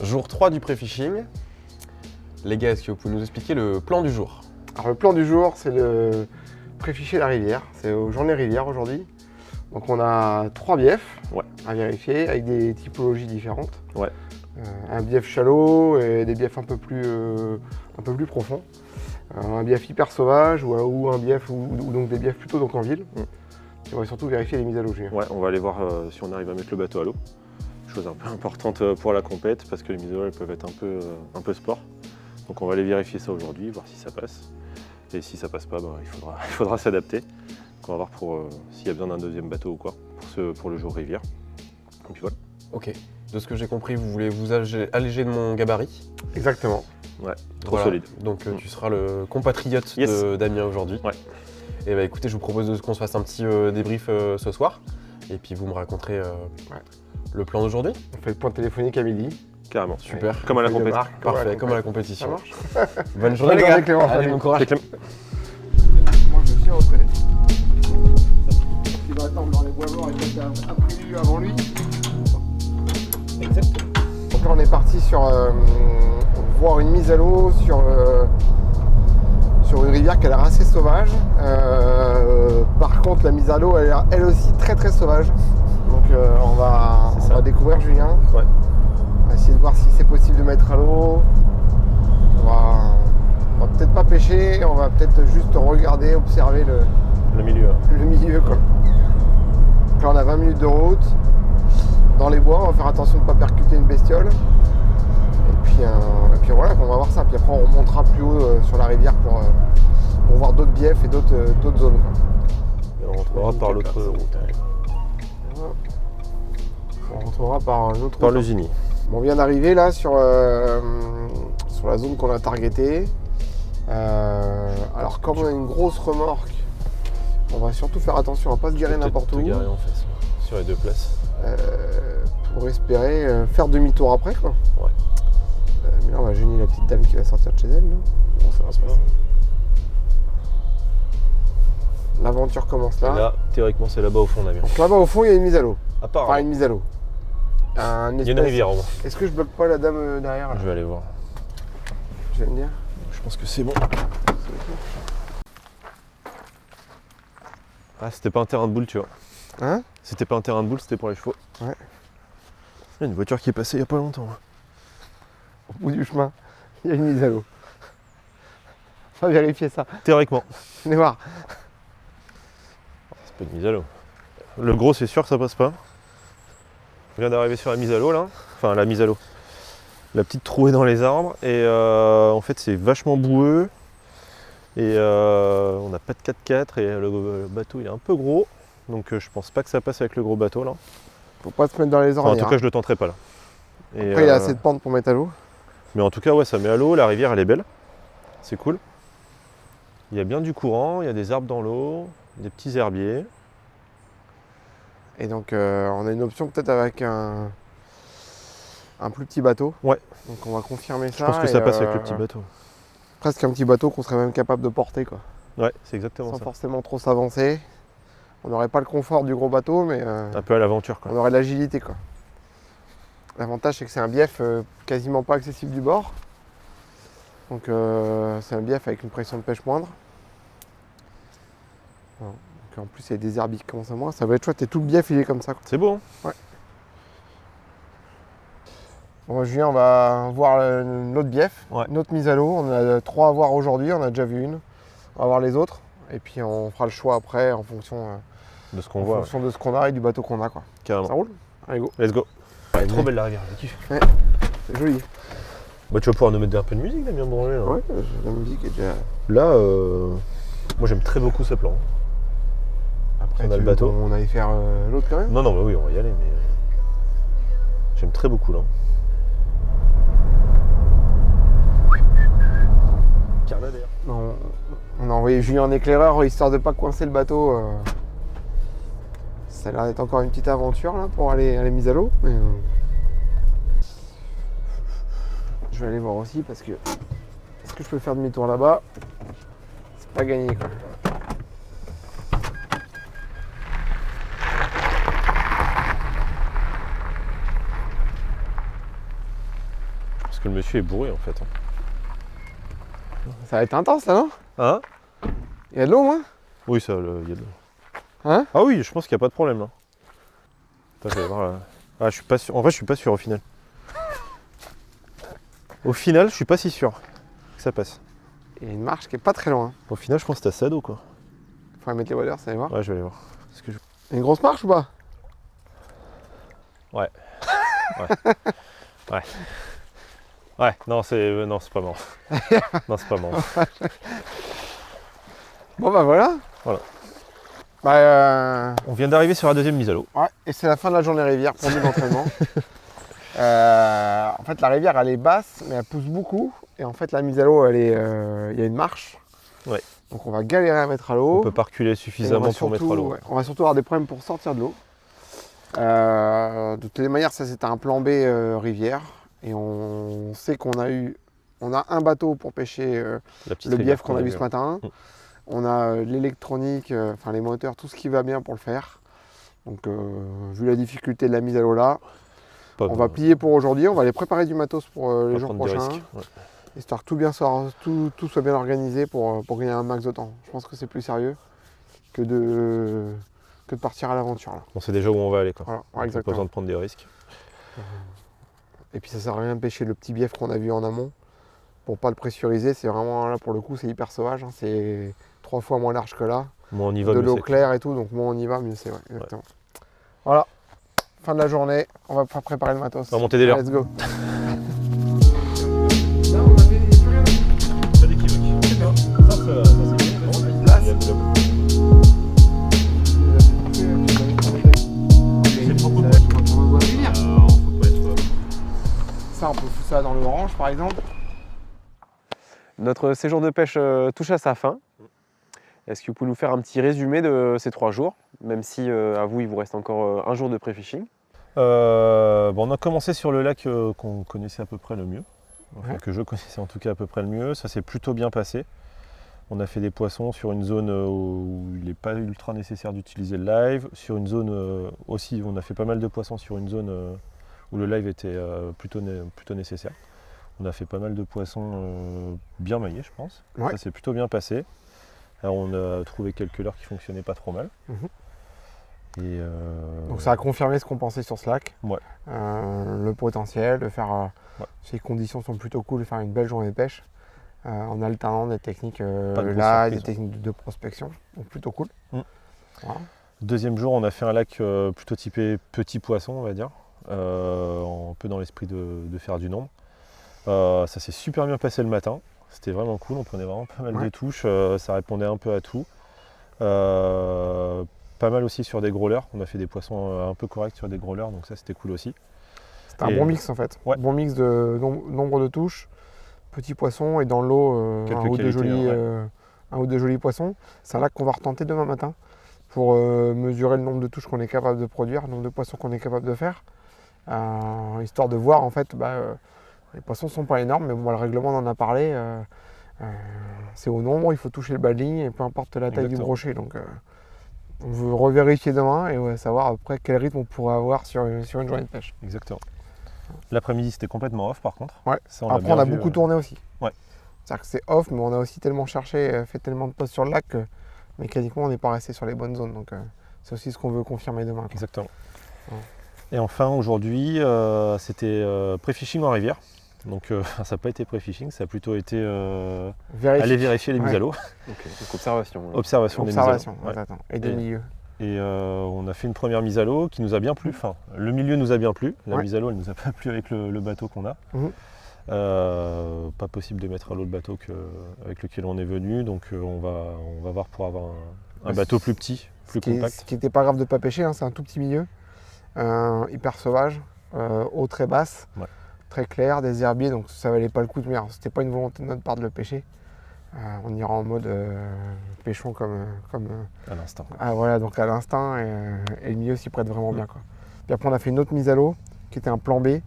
Jour 3 du pré-fishing. Les gars, est-ce que vous pouvez nous expliquer le plan du jour? Alors le plan du jour, c'est le pré-ficher la rivière. C'est aux journées rivière aujourd'hui. Donc on a 3 biefs à vérifier avec des typologies différentes. Un bief shallow et des biefs un peu plus profonds. Un bief hyper sauvage ou un bief ou donc des biefs plutôt donc en ville. Et on va surtout vérifier les mises à l'eau. Ouais, on va aller voir si on arrive à mettre le bateau à l'eau. Chose un peu importante pour la compète parce que les mises à l'eau elles peuvent être un peu sport. Donc on va aller vérifier ça aujourd'hui, voir si ça passe. Et si ça passe pas, il faudra s'adapter. On va voir s'il y a besoin d'un deuxième bateau ou quoi pour le jour rivière. Et puis voilà. Ok. De ce que j'ai compris, vous voulez vous alléger de mon gabarit. Exactement. Ouais, trop solide. Donc tu seras le compatriote de Damien aujourd'hui. Ouais. Et bah écoutez, je vous propose qu'on se fasse un petit débrief ce soir. Et puis vous me raconterez le plan d'aujourd'hui. On fait le point téléphonique à midi. Carrément. Super. Ouais. Comme à la compétition. Parfait, comme à la compétition. Ça marche. Bonne journée les gars. Allez, bon courage. Moi je suis rentré. Il va attendre dans les bois morts et peut-être après lui avant lui. Exactement. Donc là on est parti sur voir une mise à l'eau sur une rivière qui a l'air assez sauvage. Par contre la mise à l'eau elle a l'air elle aussi très très sauvage. Donc on va découvrir Julien. Ouais. On va essayer de voir si c'est possible de mettre à l'eau. On va peut-être pas pêcher, on va peut-être juste regarder, observer le milieu. Le milieu quoi. Donc là on a 20 minutes de route. Dans les bois, on va faire attention de ne pas percuter une bestiole. Et puis voilà, on va voir ça. Puis après on remontera plus haut sur la rivière pour voir d'autres biefs et d'autres zones. Quoi. Et on rentrera par l'autre route. On rentrera par l'autre Par route. le Gini. Bon, on vient d'arriver là sur la zone qu'on a targetée. Alors comme on a une grosse remorque, on va surtout faire attention à ne pas se garer n'importe où. Garer en fait, sur les deux places. Pour espérer faire demi-tour après quoi. Ouais. Mais là on va gêner la petite dame qui va sortir de chez elle. Là. Bon, ça va se passer. L'aventure commence là. Et là, théoriquement, c'est là-bas au fond, Damien. Donc là-bas au fond il y a une mise à l'eau. Apparemment. Enfin une mise à l'eau. Il y a une rivière au moins. Est-ce que je bloque pas la dame derrière là? Je vais aller voir. Je vais me dire. Je pense que c'est bon. Ah, c'était pas un terrain de boule, tu vois. Hein? C'était pas un terrain de boule, c'était pour les chevaux. Ouais. Il y a une voiture qui est passée il y a pas longtemps. Au bout du chemin, il y a une mise à l'eau. On va vérifier ça. Théoriquement. Venez voir. C'est pas une mise à l'eau. Le gros, c'est sûr que ça passe pas. On vient d'arriver sur la mise à l'eau là. Enfin, la mise à l'eau. La petite trouée dans les arbres. Et en fait, c'est vachement boueux. Et on n'a pas de 4x4 et le bateau il est un peu gros. Donc je pense pas que ça passe avec le gros bateau là. Faut pas se mettre dans les Enfin, ornières. en tout cas, je le tenterai pas là. Et, Après il y a assez de pente pour mettre à l'eau. Mais en tout cas, ouais, ça met à l'eau. La rivière, elle est belle. C'est cool. Il y a bien du courant, il y a des arbres dans l'eau, des petits herbiers. Et donc on a une option peut-être avec un plus petit bateau. Ouais. Donc on va confirmer ça. Je pense que ça passe avec le petit bateau. Presque un petit bateau qu'on serait même capable de porter quoi. Ouais, c'est exactement Sans ça. forcément trop s'avancer. On n'aurait pas le confort du gros bateau mais Un peu à l'aventure quoi. on aurait l'agilité quoi. L'avantage c'est que c'est un bief quasiment pas accessible du bord. Donc c'est un bief avec une pression de pêche moindre. Voilà. Donc, en plus il y a des herbiers qui commencent à moins. Ça va être chouette et tout le bief il est comme ça quoi. C'est beau hein. Ouais. Bon Julien on va voir l'autre bief, une autre mise à l'eau. On a 3 à voir aujourd'hui, on a déjà vu une. On va voir les autres. Et puis on fera le choix après en fonction, De ce qu'on voit. fonction de ce qu'on a et du bateau qu'on a quoi. Carrément. Ça roule? Allez go. Let's go. Elle est trop belle la rivière, je kiffe. C'est joli. Bah, tu vas pouvoir nous mettre un peu de musique, Damien Bourget. Là, Ouais, la musique est déjà. là moi j'aime très beaucoup ce plan. Après on a tu le veux bateau. qu'on aille faire l'autre quand même? Non, bah oui, on va y aller, mais j'aime très beaucoup là. Carnadaire. Non, on a envoyé Julien en éclaireur histoire de pas coincer le bateau. Ça a l'air d'être encore une petite aventure là pour aller à la mise à l'eau. Mais, je vais aller voir aussi parce que est-ce que je peux faire demi-tour là-bas? C'est pas gagné quoi. que le monsieur est bourré en fait. Ça va être intense là, non? Hein? Il y a de l'eau, moi? Oui, ça, il y a de l'eau. Hein? Ah oui, je pense qu'il n'y a pas de problème là. Attends, je vais voir là. Ah, je suis pas sûr. En vrai, je suis pas sûr au final. Au final, je suis pas si sûr que ça passe. Il y a une marche qui est pas très loin. Au final, je pense que t'as ça d'eau quoi. Faudrait mettre les waders, ça allez voir. Ouais, je vais aller voir. Parce que Il y a une grosse marche ou pas? Ouais. Ouais, non, c'est pas marrant. Non, c'est pas marrant. Bon bah voilà. Voilà. Bah On vient d'arriver sur la deuxième mise à l'eau. ouais, et c'est la fin de la journée rivière pour nous d'entraînement. En fait, la rivière elle est basse, mais elle pousse beaucoup. Et en fait, la mise à l'eau, il y a une marche. Ouais. Donc on va galérer à mettre à l'eau. On peut pas reculer suffisamment pour mettre à l'eau. Ouais, on va surtout avoir des problèmes pour sortir de l'eau. De toutes les manières, ça c'était un plan B rivière. Et on sait qu'on a un bateau pour pêcher le bief qu'on a vu ce matin. On a l'électronique, enfin les moteurs, tout ce qui va bien pour le faire. Donc vu la difficulté de la mise à l'eau là, on va plier pour aujourd'hui. On va aller préparer du matos pour les jours prochains. Histoire que tout soit bien organisé pour gagner un max de temps. Je pense que c'est plus sérieux que de partir à l'aventure. On sait déjà où on va aller quoi. Voilà, on n'a pas besoin de prendre des risques. Et puis ça sert à rien de pêcher le petit bief qu'on a vu en amont pour pas le pressuriser. C'est vraiment là pour le coup c'est hyper sauvage. Hein. C'est 3 fois moins large que là. Moins on y va, de l'eau claire et tout, donc moins on y va, mieux c'est. Ouais, exactement. Ouais. Voilà. Fin de la journée. On va préparer le matos. On va monter des leurres. Let's go. Ça, on peut foutre ça dans l'orange par exemple. Notre séjour de pêche touche à sa fin. Est-ce que vous pouvez nous faire un petit résumé de ces 3 jours, même si à vous il vous reste encore un jour de pré-fishing? On a commencé sur le lac qu'on connaissait à peu près le mieux, enfin, que je connaissais en tout cas à peu près le mieux. Ça s'est plutôt bien passé. On a fait des poissons sur une zone où il n'est pas ultra nécessaire d'utiliser le live. Sur une zone aussi, on a fait pas mal de poissons sur une zone où le live était plutôt nécessaire. On a fait pas mal de poissons bien maillés, je pense. Ouais. Ça s'est plutôt bien passé. Alors on a trouvé quelques leurres qui fonctionnaient pas trop mal. Et donc ça a confirmé ce qu'on pensait sur ce lac. Ouais. Le potentiel de faire, si les conditions sont plutôt cool, de faire une belle journée de pêche en alternant des techniques des techniques de prospection. Donc plutôt cool. Voilà. Deuxième jour, on a fait un lac plutôt typé petit poisson, on va dire. Un peu dans l'esprit de faire du nombre. Ça s'est super bien passé le matin. C'était vraiment cool, on prenait vraiment pas mal de touches, ça répondait un peu à tout. Pas mal aussi sur des gros leurres, on a fait des poissons un peu corrects sur des gros leurres, donc ça c'était cool aussi. C'était un bon mix en fait, bon mix de nombre de touches, petits poissons et dans l'eau un ou deux jolis poissons. C'est un lac qu'on va retenter demain matin pour mesurer le nombre de touches qu'on est capable de produire, le nombre de poissons qu'on est capable de faire, histoire de voir en fait, les poissons ne sont pas énormes, mais bon, le règlement on en a parlé, c'est au nombre, il faut toucher le bas de ligne et peu importe la taille du brochet. Donc on veut revérifier demain et savoir après quel rythme on pourrait avoir sur une journée de pêche. Exactement. L'après-midi c'était complètement off par contre. Ouais. Ça, après on a beaucoup tourné aussi. Ouais. C'est-à-dire que c'est off, mais on a aussi tellement cherché, fait tellement de postes sur le lac que mécaniquement on n'est pas resté sur les bonnes zones. Donc c'est aussi ce qu'on veut confirmer demain. Quoi. Exactement. Ouais. Et enfin aujourd'hui c'était pré-fishing en rivière. Donc ça n'a pas été pré-fishing, ça a plutôt été aller vérifier les mises à l'eau. Okay. Donc observation. Observation des mises à l'eau. Et des milieux. Et on a fait une première mise à l'eau qui nous a bien plu. Enfin, le milieu nous a bien plu. La mise à l'eau, elle nous a pas plu avec le bateau qu'on a. Pas possible de mettre à l'eau le bateau avec lequel on est venu. Donc on va voir pour avoir un bateau plus petit, plus compact. Ce qui n'était pas grave de ne pas pêcher, hein, c'est un tout petit milieu. Hyper sauvage, eau très basse. Très clair, des herbiers, donc ça valait pas le coup de mer. C'était pas une volonté de notre part de le pêcher. On ira en mode pêchons comme à l'instinct. Voilà, donc à l'instinct et le milieu s'y prête vraiment bien. Quoi. Puis après on a fait une autre mise à l'eau qui était un plan B.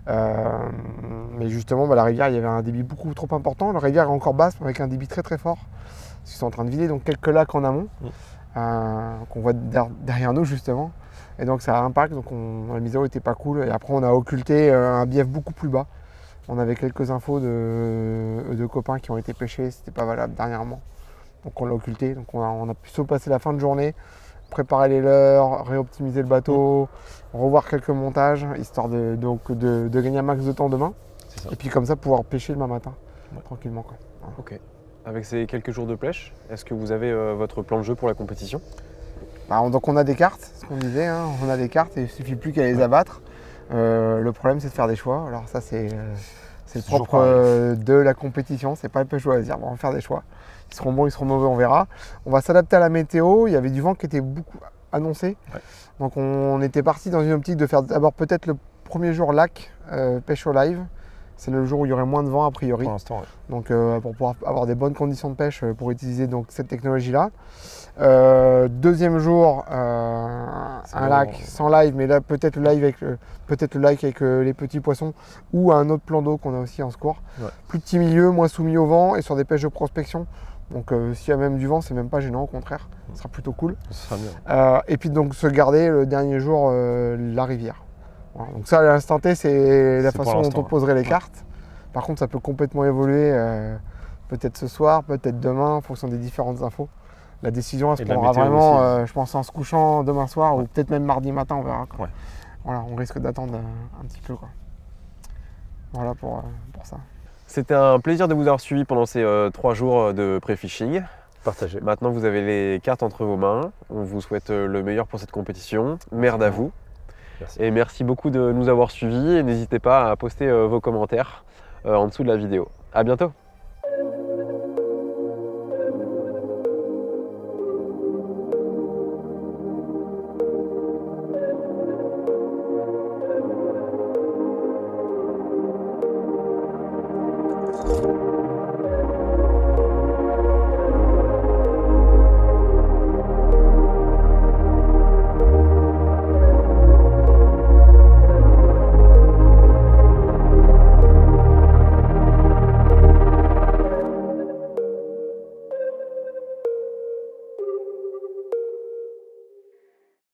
Mais justement la rivière, il y avait un débit beaucoup trop important. La rivière est encore basse avec un débit très très fort. Ils sont en train de vider donc quelques lacs en amont qu'on voit derrière nous justement. Et donc ça a un impact, donc la mise à l'eau n'était pas cool. Et après on a occulté un bief beaucoup plus bas, On avait quelques infos de copains qui ont été pêchés, c'était pas valable dernièrement. Donc on l'a occulté, donc on a plutôt passé la fin de journée, préparer les leurres, réoptimiser le bateau, revoir quelques montages, histoire de gagner un max de temps demain. Et puis comme ça pouvoir pêcher demain matin, tranquillement. Quoi. Voilà. Ok. Avec ces quelques jours de pêche, est-ce que vous avez votre plan de jeu pour la compétition? Donc on a des cartes, ce qu'on disait, hein, on a des cartes et il ne suffit plus qu'à les abattre. Le problème c'est de faire des choix. Alors ça c'est le propre de la compétition, c'est pas le pêche loisir, on va faire des choix. Ils seront bons, ils seront mauvais, on verra. On va s'adapter à la météo, il y avait du vent qui était beaucoup annoncé. Ouais. Donc on était parti dans une optique de faire d'abord peut-être le premier jour lac, pêche au live. C'est le jour où il y aurait moins de vent a priori. Pour l'instant, ouais. Donc pour pouvoir avoir des bonnes conditions de pêche pour utiliser donc, cette technologie-là. Deuxième jour, un lac sans live, mais là peut-être le lac avec les petits poissons ou un autre plan d'eau qu'on a aussi en secours. Ouais. Plus petit milieu, moins soumis au vent et sur des pêches de prospection. Donc s'il y a même du vent, c'est même pas gênant, au contraire, ce sera plutôt cool. Ça sera bien. Et puis donc se garder le dernier jour la rivière. Voilà, donc ça à l'instant T c'est la façon dont on poserait les cartes. Par contre ça peut complètement évoluer, peut-être ce soir, peut-être demain en fonction des différentes infos. La décision elle se prendra vraiment je pense en se couchant demain soir ou peut-être même mardi matin on verra. Ouais. Voilà, on risque d'attendre un petit peu. Quoi. Voilà pour ça. C'était un plaisir de vous avoir suivi pendant ces 3 jours de pré-fishing. Partagé. Maintenant vous avez les cartes entre vos mains. On vous souhaite le meilleur pour cette compétition. Merde à vous. Merci. Et merci beaucoup de nous avoir suivis et n'hésitez pas à poster vos commentaires en dessous de la vidéo. À bientôt.